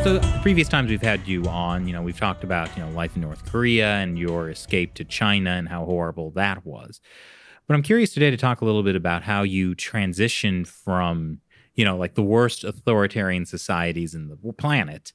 So the previous times we've had you on, we've talked about, life in North Korea and your escape to China and how horrible that was. But I'm curious today to talk a little bit about how you transitioned from, like the worst authoritarian societies in the planet,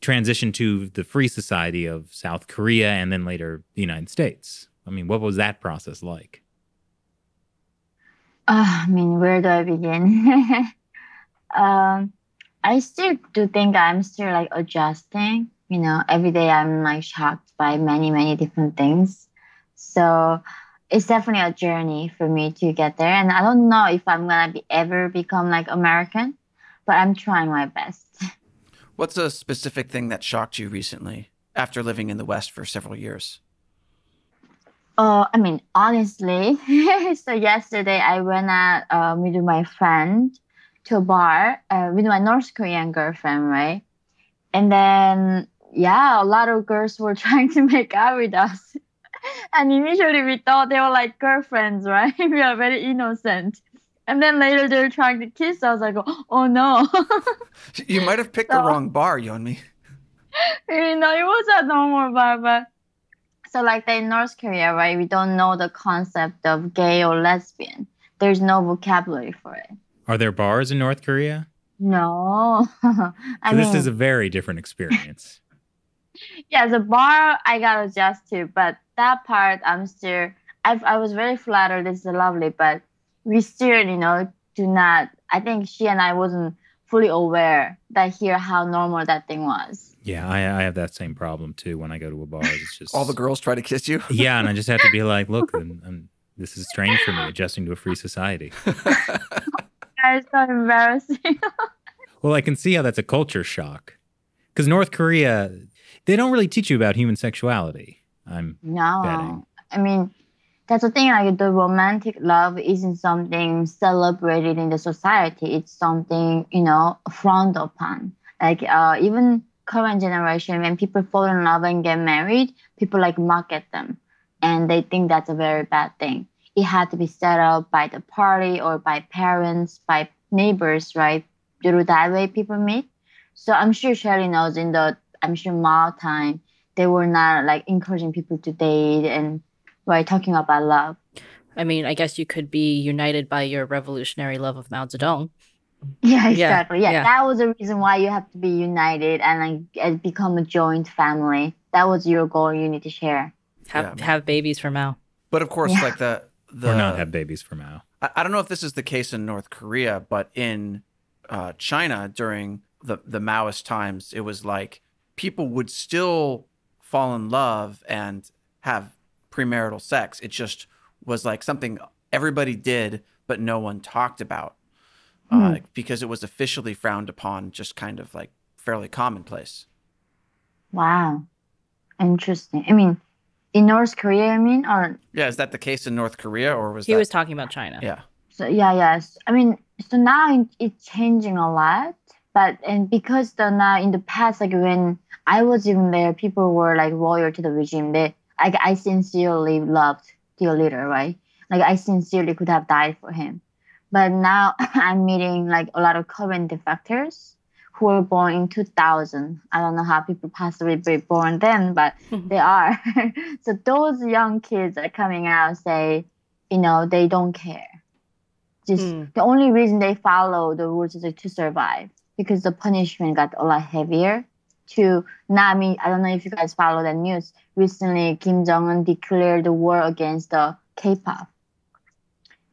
transition to the free society of South Korea and then later the United States. I mean, what was that process like? Where do I begin? um, I still do think I'm still like adjusting. Every day I'm like shocked by many, many different things. So it's definitely a journey for me to get there. And I don't know if I'm gonna ever become like American, but I'm trying my best. What's a specific thing that shocked you recently after living in the West for several years? Honestly, so yesterday I went out with my friend to a bar with my North Korean girlfriend, right? And then, yeah, a lot of girls were trying to make out with us. And initially we thought they were like girlfriends, right? We are very innocent. And then later they were trying to kiss. I was like, oh no. You might have picked the wrong bar, Yeonmi. It was a normal bar, but so like in North Korea, right? We don't know the concept of gay or lesbian. There's no vocabulary for it. Are there bars in North Korea? No. This is a very different experience. Yeah, the bar I got adjust to, but that part I was very flattered. It's lovely, but we still, do not. I think she and I wasn't fully aware that here how normal that thing was. Yeah, I have that same problem too when I go to a bar. It's just all the girls try to kiss you. Yeah, and I just have to be like, look, this is strange for me, adjusting to a free society. That is so embarrassing. Well, I can see how that's a culture shock. Because North Korea, they don't really teach you about human sexuality, I'm betting. That's the thing, like the romantic love isn't something celebrated in the society. It's something, frowned upon. Like even current generation, when people fall in love and get married, people like mock at them. And they think that's a very bad thing. It had to be set up by the party or by parents, by neighbors, right? Through that way people meet. So I'm sure Shelly knows Mao time, they were not like encouraging people to date and talking about love. I guess you could be united by your revolutionary love of Mao Zedong. Yeah, exactly. Yeah, that was the reason why you have to be united and become a joint family. That was your goal you need to share. Have babies for Mao. But of course, like the or not have babies for Mao. I don't know if this is the case in North Korea, but in China during the Maoist times, it was like people would still fall in love and have premarital sex. It just was like something everybody did, but no one talked about because it was officially frowned upon, just kind of like fairly commonplace. Wow. Interesting. In North Korea, or... Yeah, is that the case in North Korea, or was he was talking about China? Yeah. So, yes. So now it's changing a lot, and because now in the past, like when I was even there, people were like loyal to the regime. I sincerely loved their leader, right? Like I sincerely could have died for him. But now I'm meeting like a lot of current defectors who were born in 2000. I don't know how people possibly be born then, but they are. So those young kids are coming out and say, they don't care. Just the only reason they follow the rules is to survive, because the punishment got a lot heavier. I don't know if you guys follow that news. Recently, Kim Jong-un declared the war against the K-pop.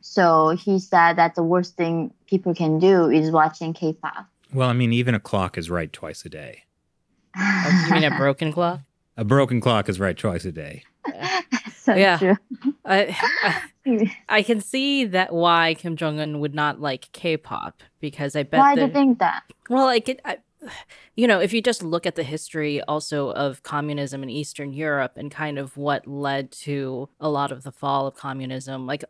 So he said that the worst thing people can do is watching K-pop. Well, even a clock is right twice a day. You mean a broken clock? A broken clock is right twice a day. True. I can see that why Kim Jong-un would not like K-pop, because I bet why do you think that? Well, if you just look at the history also of communism in Eastern Europe and kind of what led to a lot of the fall of communism, like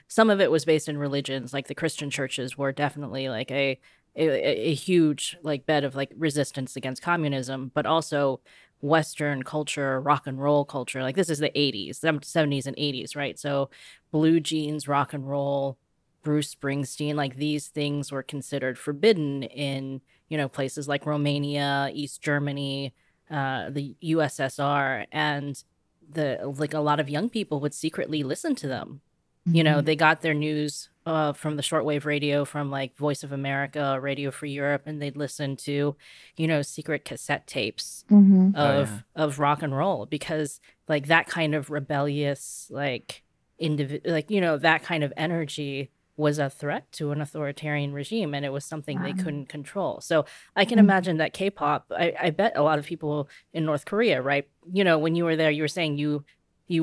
some of it was based in religions, like the Christian churches were definitely like a huge like bed of like resistance against communism, but also Western culture, rock and roll culture. Like this is the 80s, 70s and 80s, right? So blue jeans, rock and roll, Bruce Springsteen, like these things were considered forbidden in, places like Romania, East Germany, the USSR, and a lot of young people would secretly listen to them. They got their news from the shortwave radio, from like Voice of America, Radio Free Europe, and they'd listen to, secret cassette tapes of rock and roll, because like that kind of rebellious, like that kind of energy was a threat to an authoritarian regime, and it was something they couldn't control. So I can imagine that K-pop, I bet a lot of people in North Korea, right? When you were there, you were saying you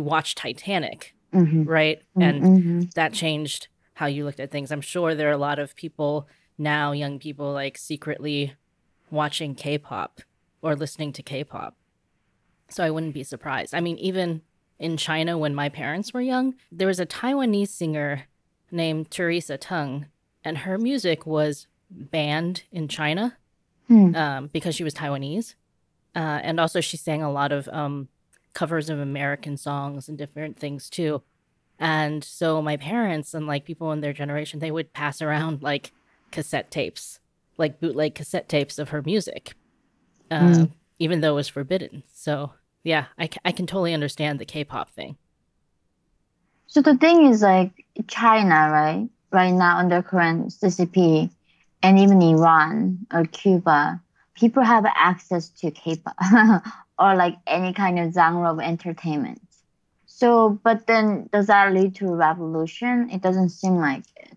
watched Titanic, right? And that changed how you looked at things. I'm sure there are a lot of people now, young people, like secretly watching K-pop or listening to K-pop. So I wouldn't be surprised. I mean, even in China, when my parents were young, there was a Taiwanese singer named Teresa Tung, and her music was banned in China because she was Taiwanese. And also she sang a lot of covers of American songs and different things too. And so my parents and like people in their generation, they would pass around like cassette tapes, like bootleg cassette tapes of her music, even though it was forbidden. So yeah, I can totally understand the K-pop thing. So the thing is, like, China, right? Right now under current CCP, and even Iran or Cuba, people have access to K-pop or like any kind of genre of entertainment. So, but then does that lead to a revolution? It doesn't seem like it.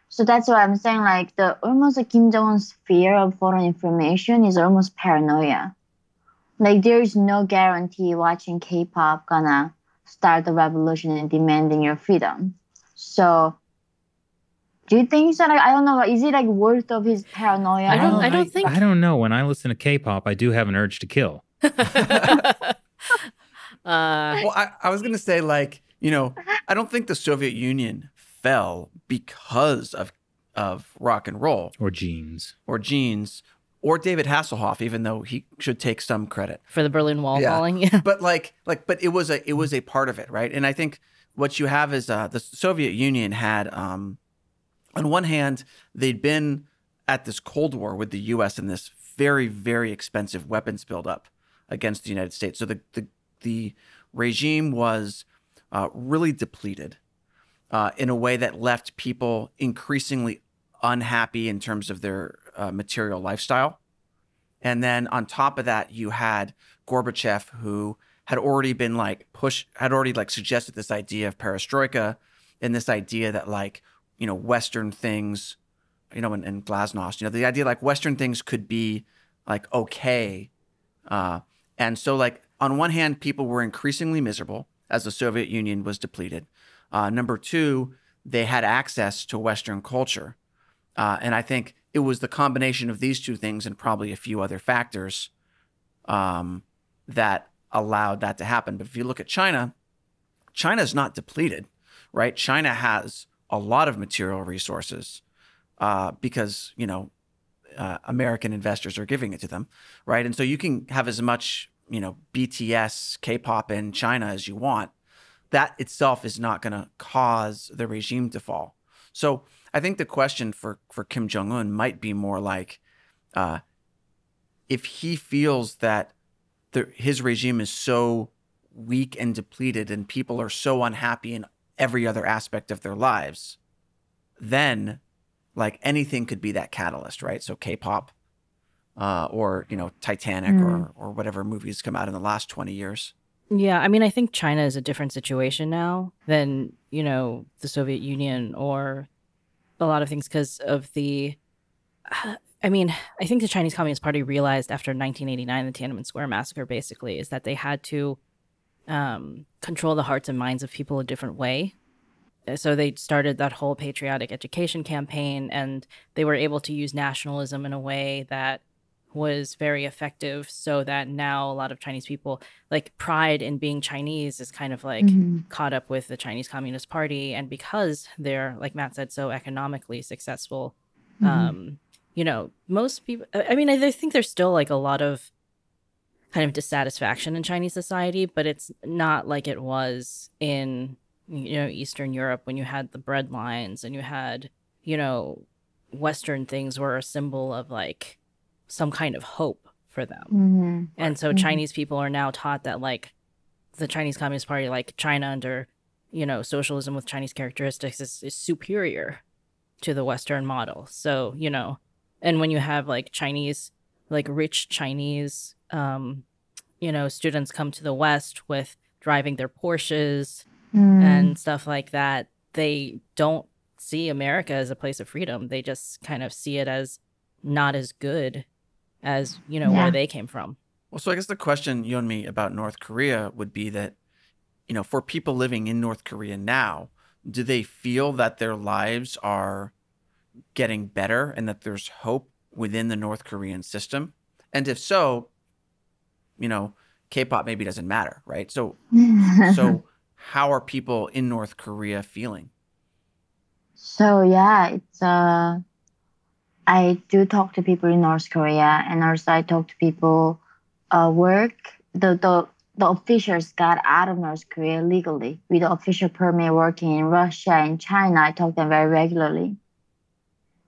So that's why I'm saying, like, the almost like Kim Jong-un's fear of foreign information is almost paranoia. Like, there is no guarantee watching K-pop gonna start the revolution and demanding your freedom. So do you think so? Like, I don't know. Is it like worth of his paranoia? I don't think. I don't know. When I listen to K-pop, I do have an urge to kill. Well, I was going to say, like, I don't think the Soviet Union fell because of rock and roll. Or jeans. Or David Hasselhoff, even though he should take some credit for the Berlin Wall falling. Yeah. But but it was a part of it, right? And I think what you have is the Soviet Union had, on one hand, they'd been at this Cold War with the U.S. and this very, very expensive weapons buildup against the United States. So the regime was really depleted in a way that left people increasingly unhappy in terms of their material lifestyle. And then on top of that, you had Gorbachev, who had already been suggested this idea of perestroika, and this idea that Western things, and Glasnost, the idea like Western things could be like okay. And so like on one hand, people were increasingly miserable as the Soviet Union was depleted. Number two, they had access to Western culture. And I think it was the combination of these two things and probably a few other factors that allowed that to happen. But if you look at China, China's not depleted, right? China has a lot of material resources because, American investors are giving it to them, right? And so you can have as much, BTS, K-pop in China as you want. That itself is not going to cause the regime to fall. So I think the question for Kim Jong-un might be more like, if he feels that his regime is so weak and depleted and people are so unhappy in every other aspect of their lives, then like anything could be that catalyst, right? So K-pop or, Titanic or whatever movies come out in the last 20 years. Yeah, I mean, I think China is a different situation now than, the Soviet Union or a lot of things because of I think the Chinese Communist Party realized after 1989, the Tiananmen Square massacre basically is that they had to control the hearts and minds of people a different way. So they started that whole patriotic education campaign, and they were able to use nationalism in a way that was very effective, so that now a lot of Chinese people, like pride in being Chinese is kind of like caught up with the Chinese Communist Party. And because they're, like Matt said, so economically successful, most people, I think there's still like a lot of kind of dissatisfaction in Chinese society, but it's not like it was in Eastern Europe, when you had the bread lines and you had, Western things were a symbol of like some kind of hope for them. Mm-hmm. And so Chinese people are now taught that like the Chinese Communist Party, like China under, socialism with Chinese characteristics is superior to the Western model. So, and when you have like Chinese, like rich Chinese, students come to the West with driving their Porsches and stuff like that, they don't see America as a place of freedom. They just kind of see it as not as good as, where they came from. Well, so I guess the question, Yeonmi, about North Korea would be that, for people living in North Korea now, do they feel that their lives are getting better and that there's hope within the North Korean system? And if so, K-pop maybe doesn't matter, right? So how are people in North Korea feeling? So yeah, it's I do talk to people in North Korea, and also I talk to people work. The officials got out of North Korea legally with the official permit working in Russia and China. I talk to them very regularly.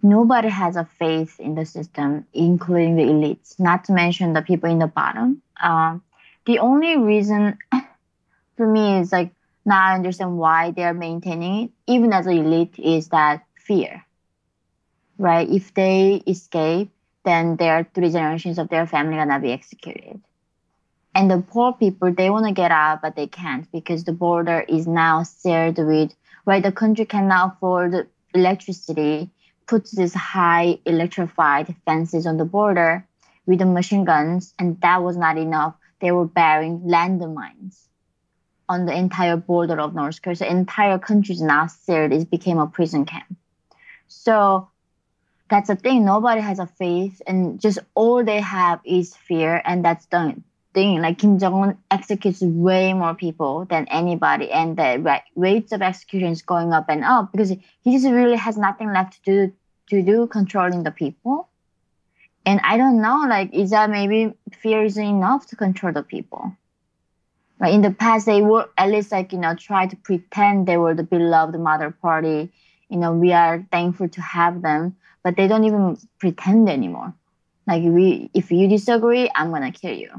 Nobody has a faith in the system, including the elites, not to mention the people in the bottom. The only reason for me is like, now I understand why they're maintaining it, even as an elite, is that fear, right? If they escape, then their 3 generations of their family are gonna be executed. And the poor people, they want to get out, but they can't because the border is now seared with, right? The country cannot afford electricity, puts these high electrified fences on the border with the machine guns, and that was not enough. They were burying landmines on the entire border of North Korea. So the entire country is now seared. It became a prison camp. So that's the thing. Nobody has a faith, and just all they have is fear, and that's the thing. Like Kim Jong-un executes way more people than anybody, and the rates of execution is going up and up because he just really has nothing left to do controlling the people. And I don't know, like, is that maybe fear isn't enough to control the people? Right? In the past, they were at least try to pretend they were the beloved mother party. We are thankful to have them, but they don't even pretend anymore. Like if you disagree, I'm gonna kill you.